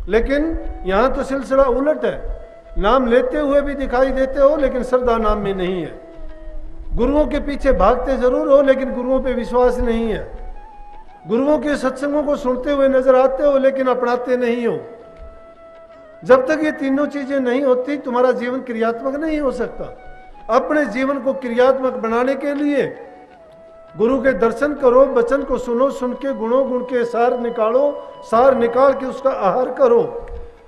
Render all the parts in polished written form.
लेकिन यहां तो सिलसिला उलट है, नाम लेते हुए भी दिखाई देते हो लेकिन श्रद्धा नाम में नहीं है। गुरुओं के पीछे भागते जरूर हो लेकिन गुरुओं पे विश्वास नहीं है। गुरुओं के सत्संगों को सुनते हुए नजर आते हो लेकिन अपनाते नहीं हो। जब तक ये तीनों चीजें नहीं होती तुम्हारा जीवन क्रियात्मक नहीं हो सकता। अपने जीवन को क्रियात्मक बनाने के लिए गुरु के दर्शन करो, वचन को सुनो, सुन के गुणों गुण के सार निकालो, सार निकाल के उसका आहार करो,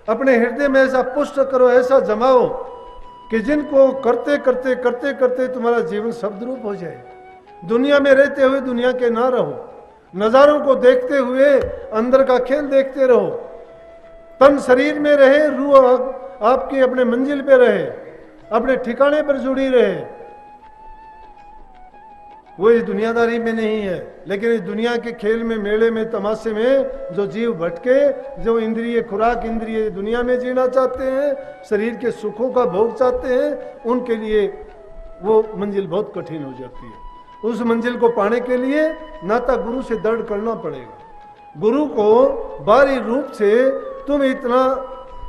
अपने हृदय में ऐसा पुष्ट करो, ऐसा जमाओ कि जिनको करते करते करते करते तुम्हारा जीवन शब्द रूप हो जाए। दुनिया में रहते हुए दुनिया के ना रहो, नजारों को देखते हुए अंदर का खेल देखते रहो। तन शरीर में रहे, रूह आपकी अपने मंजिल पे रहे, अपने ठिकाने पर जुड़ी रहे। वो इस दुनियादारी में नहीं है, लेकिन इस दुनिया के खेल में, मेले में, तमाशे में जो जीव भटके, जो इंद्रिय खुराक इंद्रिय दुनिया में जीना चाहते हैं, शरीर के सुखों का भोग चाहते हैं, उनके लिए वो मंजिल बहुत कठिन हो जाती है। उस मंजिल को पाने के लिए नाता गुरु से दृढ़ करना पड़ेगा। गुरु को बाहरी रूप से तुम इतना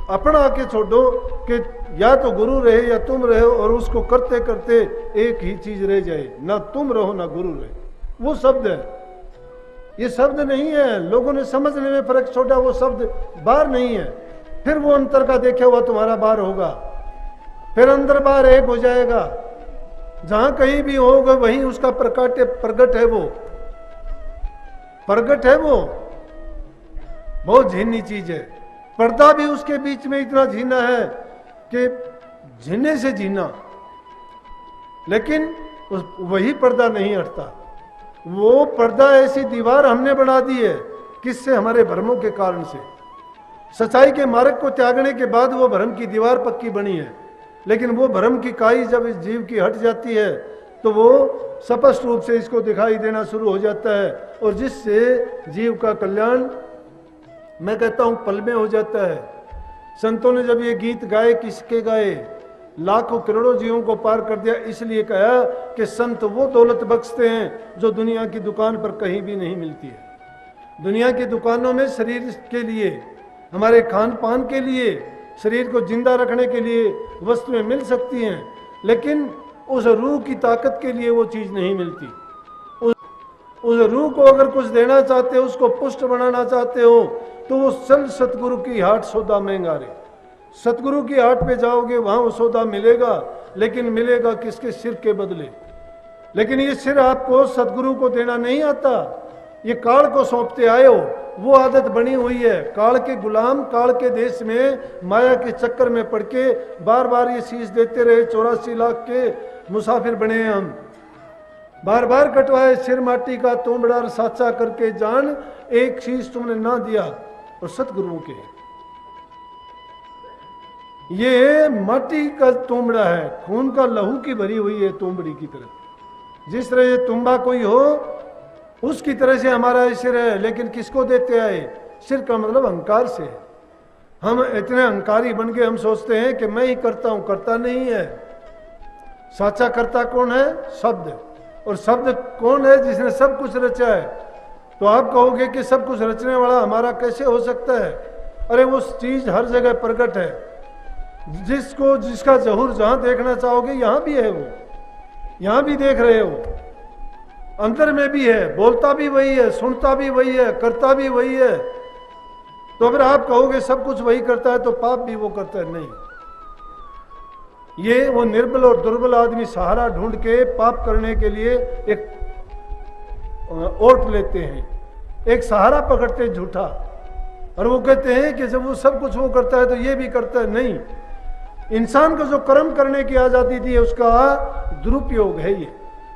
अपना के छोड़ो कि या तो गुरु रहे या तुम रहे, और उसको करते करते एक ही चीज रह जाए, ना तुम रहो ना गुरु रहे। वो शब्द है, ये शब्द नहीं है। लोगों ने समझने में फर्क छोड़ा, वो शब्द बाहर नहीं है। फिर वो अंतर का देखा हुआ तुम्हारा बाहर होगा, फिर अंदर बाहर एक हो जाएगा। जहां कहीं भी होगा वहीं उसका प्रगट है, वो प्रगट है। वो बहुत झीनी चीज है। पर्दा भी उसके बीच में इतना झीना है कि झीने से झीना, लेकिन वही पर्दा नहीं हटता। वो पर्दा ऐसी दीवार हमने बना दी है, किससे? हमारे भ्रमों के कारण से। सच्चाई के मार्ग को त्यागने के बाद वो भ्रम की दीवार पक्की बनी है, लेकिन वो भ्रम की काई जब इस जीव की हट जाती है तो वो स्पष्ट रूप से इसको दिखाई देना शुरू हो जाता है, और जिससे जीव का कल्याण, मैं कहता हूं, पल में हो जाता है। संतों ने जब ये गीत गाए, किसके गाए? लाखों करोड़ों जीवों को पार कर दिया। इसलिए कहा कि संत वो दौलत बख्शते हैं जो दुनिया की दुकान पर कहीं भी नहीं मिलती है। दुनिया की दुकानों में शरीर के लिए, हमारे खान पान के लिए, शरीर को जिंदा रखने के लिए वस्तुएं मिल सकती हैं, लेकिन उस रूह की ताकत के लिए वो चीज नहीं मिलती। उस रूह को अगर कुछ देना चाहते हो, उसको पुष्ट बनाना चाहते हो, तो वो सल सतगुरु की हाट सौदा महंगा रे। सतगुरु की हाट पे जाओगे, वहां वो सौदा मिलेगा, लेकिन मिलेगा किसके? सिर के बदले। लेकिन ये सिर आपको सतगुरु को देना नहीं आता, ये काल को सौंपते आए हो। वो आदत बनी हुई है, काल के गुलाम, काल के देश में माया के चक्कर में पड़ के बार बार ये शीश देते रहे। 84 लाख के मुसाफिर बने हैं हम, बार बार कटवाए सिर माटी का, तोमड़ा साचा करके जान, एक शीश तुमने ना दिया। और सतगुरुओं के ये माटी का तोमड़ा है, खून का लहू की भरी हुई है तोमड़ी की तरह। जिस तरह ये तुम्बा कोई हो, उसकी तरह से हमारा सिर है। लेकिन किसको देते आए? सिर का मतलब अहंकार से। हम इतने अहंकारी बन गए, हम सोचते हैं कि मैं ही करता हूं, करता नहीं है। साचा करता कौन है? शब्द। और शब्द कौन है? जिसने सब कुछ रचा है। तो आप कहोगे कि सब कुछ रचने वाला हमारा कैसे हो सकता है? अरे वो चीज हर जगह प्रकट है। जिसको, जिसका जहूर जहां देखना चाहोगे यहां भी है, वो यहां भी देख रहे हो, अंदर में भी है, बोलता भी वही है, सुनता भी वही है, करता भी वही है। तो अगर आप कहोगे सब कुछ वही करता है तो पाप भी वो करता है, नहीं। ये वो निर्बल और दुर्बल आदमी सहारा ढूंढ के पाप करने के लिए एक ओट लेते हैं, एक सहारा पकड़ते हैं झूठा, और वो कहते हैं कि जब वो सब कुछ वो करता है तो ये भी करता है। नहीं, इंसान को जो कर्म करने की आजादी दी है उसका दुरुपयोग है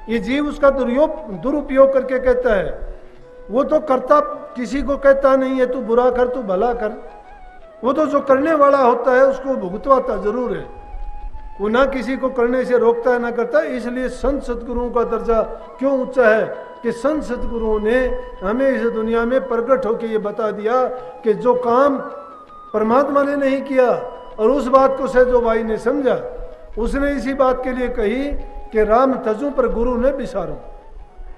ये जीव उसका दुरुपयोग करके कहता है। वो तो करता किसी को कहता नहीं है तू बुरा कर, तू भला कर। वो तो जो करने वाला होता है उसको भुगतवाता जरूर है, वो ना किसी को करने से रोकता है ना करता है। इसलिए संत सतगुरुओं का दर्जा क्यों ऊंचा है कि संत सतगुरुओं ने हमें इस दुनिया में प्रकट होकर ये बता दिया कि जो काम परमात्मा ने नहीं किया, और उस बात को सहजो भाई ने समझा, उसने इसी बात के लिए कही कि राम तजू पर गुरु ने बिसारूं,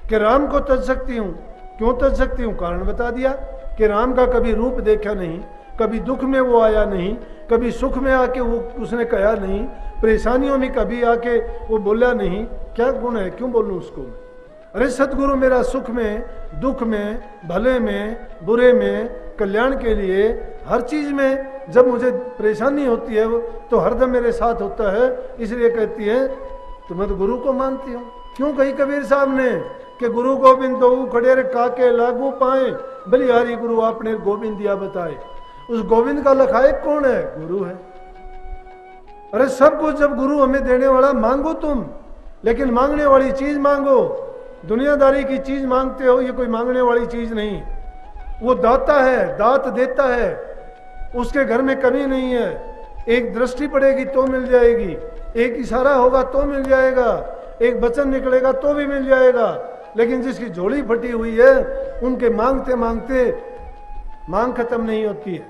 कि राम को तज सकती हूं। क्यों तज सकती हूं? कारण बता दिया कि राम का कभी रूप देखा नहीं, कभी दुख में वो आया नहीं, कभी सुख में आके वो उसने कहा नहीं, परेशानियों में कभी आके वो बोला नहीं। क्या गुण है, क्यों बोलूं उसको? अरे सतगुरु मेरा सुख में, दुख में, भले में, बुरे में, कल्याण के लिए, हर चीज में जब मुझे परेशानी होती है तो हरदम मेरे साथ होता है। इसलिए कहती है तो मैं तो गुरु को मानती हूँ। क्यों कही कबीर साहब ने कि गुरु गोविंद दो खड़े रे काके लागू पाए, बलिहारी गुरु आपने गोविंद दिया बताए। उस गोविंद का लखायक कौन है? गुरु है। अरे सब कुछ जब गुरु हमें देने वाला, मांगो तुम, लेकिन मांगने वाली चीज मांगो। दुनियादारी की चीज मांगते हो, ये कोई मांगने वाली चीज नहीं। वो दाता है, दात देता है, उसके घर में कमी नहीं है। एक दृष्टि पड़ेगी तो मिल जाएगी, एक इशारा होगा तो मिल जाएगा, एक वचन निकलेगा तो भी मिल जाएगा। लेकिन जिसकी झोली फटी हुई है, उनके मांगते मांगते मांग खत्म नहीं होती है।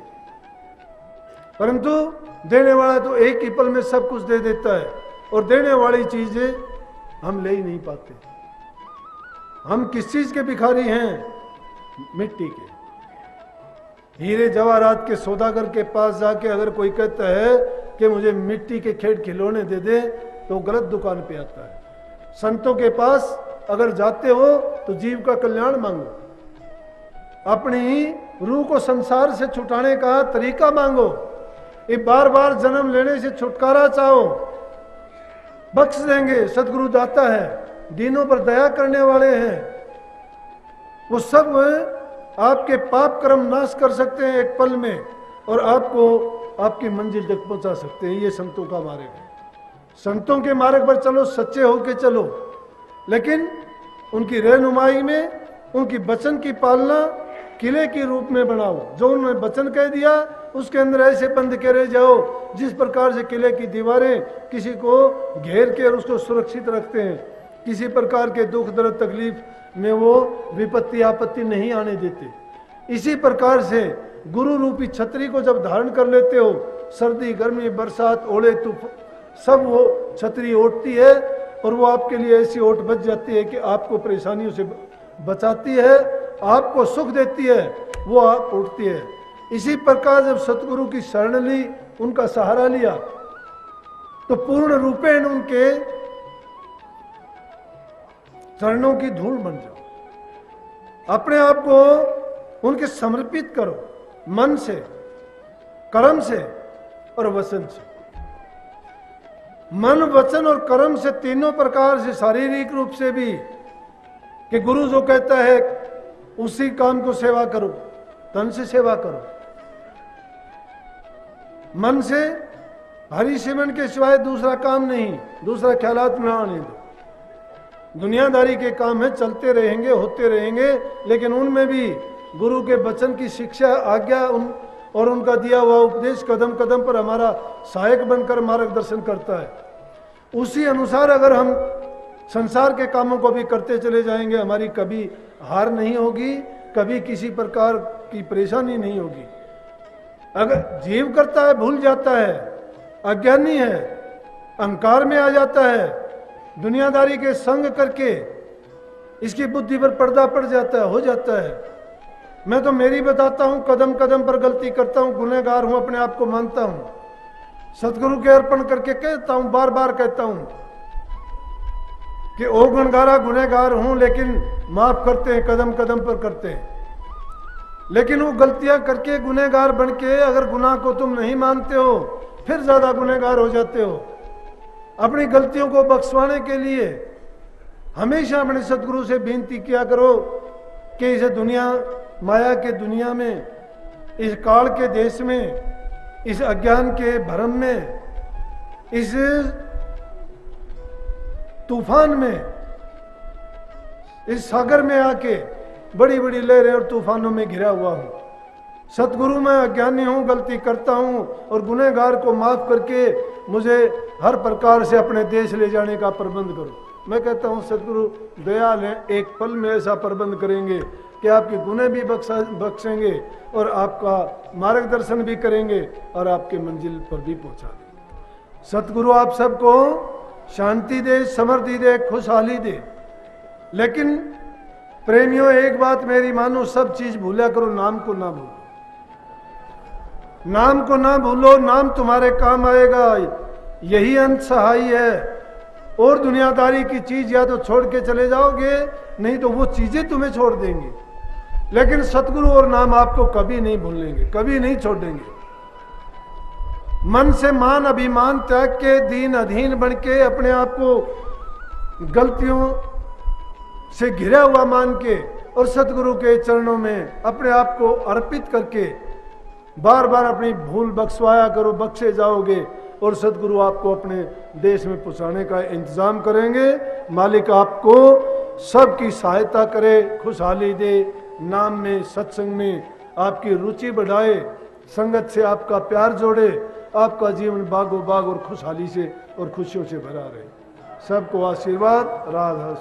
परंतु देने वाला तो एक ही पल में सब कुछ दे देता है, और देने वाली चीजें हम ले ही नहीं पाते। हम किस चीज के भिखारी हैं? मिट्टी के। हीरे जवाहरात के सौदागर के पास जाके अगर कोई कहता है कि मुझे मिट्टी के खेत खिलौने दे दे, तो गलत दुकान पे आता है। संतों के पास अगर जाते हो तो जीव का कल्याण मांगो, अपनी रूह को संसार से छुटाने का तरीका मांगो, ये बार बार जन्म लेने से छुटकारा चाहो, बख्श देंगे। सतगुरु दाता है, दीनों पर दया करने वाले हैं। वो सब आपके पाप कर्म नाश कर सकते हैं एक पल में, और आपको आपकी मंजिल तक पहुंचा सकते हैं। ये संतों का मार्ग है। संतों के मार्ग पर चलो, सच्चे होके चलो, लेकिन उनकी रहनुमाई में उनकी वचन की पालना किले के रूप में बनाओ। जो उन्होंने वचन कह दिया उसके अंदर ऐसे बंद के रह जाओ जिस प्रकार से किले की दीवारें किसी को घेर के और उसको सुरक्षित रखते हैं। किसी प्रकार के दुख दर्द तकलीफ में वो विपत्ति आपत्ति नहीं आने देते। इसी प्रकार से गुरु रूपी छतरी को जब धारण कर लेते हो, सर्दी गर्मी बरसात ओले तूफान सब वो छतरी ओढ़ती है, और वो आपके लिए ऐसी ओट बच जाती है कि आपको परेशानियों से बचाती है, आपको सुख देती है, वो आप उठती है। इसी प्रकार जब सतगुरु की शरण ली, उनका सहारा लिया, तो पूर्ण रूपेण उनके चरणों की धूल बन जाओ। अपने आप को उनके समर्पित करो, मन से, कर्म से और वचन से। मन, वचन और कर्म से, तीनों प्रकार से, शारीरिक रूप से भी, कि गुरु जो कहता है उसी काम को सेवा करो, तन से सेवा करो। मन से हरि सिमरन के सिवाय दूसरा काम नहीं, दूसरा ख्यालात न आने दो। दुनियादारी के काम है, चलते रहेंगे, होते रहेंगे, लेकिन उनमें भी गुरु के वचन की शिक्षा, आज्ञा और उनका दिया हुआ उपदेश कदम कदम पर हमारा सहायक बनकर मार्गदर्शन करता है। उसी अनुसार अगर हम संसार के कामों को भी करते चले जाएंगे, हमारी कभी हार नहीं होगी, कभी किसी प्रकार की परेशानी नहीं होगी। अगर जीव करता है, भूल जाता है, अज्ञानी है, अहंकार में आ जाता है, दुनियादारी के संग करके इसकी बुद्धि पर पर्दा पड़ जाता है, हो जाता है। मैं तो मेरी बताता हूं, कदम कदम पर गलती करता हूं, गुनहगार हूं, अपने आप को मानता हूं, सतगुरु के अर्पण करके कहता हूं, बार बार कहता हूं कि ओ गुनगारा गुनहगार हूं, लेकिन माफ करते हैं, कदम कदम पर करते हैं। लेकिन वो गलतियां करके गुनहगार बन के अगर गुनाह को तुम नहीं मानते हो, फिर ज्यादा गुनहगार हो जाते हो। अपनी गलतियों को बख्शवाने के लिए हमेशा अपने सतगुरु से विनती किया करो कि इस दुनिया माया के दुनिया में, इस काल के देश में, इस अज्ञान के भ्रम में, इस तूफान में, इस सागर में आके बड़ी बड़ी लहरें और तूफानों में घिरा हुआ हूं। सतगुरु मैं अज्ञानी हूं, गलती करता हूं, और गुनहगार को माफ करके मुझे हर प्रकार से अपने देश ले जाने का प्रबंध करो। मैं कहता हूं सतगुरु दयाल है, एक पल में ऐसा प्रबंध करेंगे कि आपके गुनाह भी बख्शेंगे और आपका मार्गदर्शन भी करेंगे और आपके मंजिल पर भी पहुंचा देंगे। सतगुरु आप सबको शांति दे, समृद्धि दे, खुशहाली दे। लेकिन प्रेमियों, एक बात मेरी मानो, सब चीज भूला करो, नाम को ना भूलो। नाम को ना भूलो, नाम तुम्हारे काम आएगा, यही अंत सहाय है। और दुनियादारी की चीज या तो छोड़ के चले जाओगे, नहीं तो वो चीजें तुम्हें छोड़ देंगी। लेकिन सतगुरु और नाम आपको कभी नहीं भूलेंगे, कभी नहीं छोड़ेंगे। मन से मान अभिमान त्याग के, दीन अधीन बन के, अपने आप को गलतियों से घिरा हुआ मान के और सतगुरु के चरणों में अपने आप को अर्पित करके बार बार अपनी भूल बख्शवाया करो, बख्शे जाओगे और सतगुरु आपको अपने देश में पहुंचाने का इंतजाम करेंगे। मालिक आपको सबकी सहायता करे, खुशहाली दे, नाम में, सत्संग में आपकी रुचि बढ़ाए, संगत से आपका प्यार जोड़े, आपका जीवन बागो बाग और खुशहाली से और खुशियों से भरा रहे। सबको आशीर्वाद। राधा।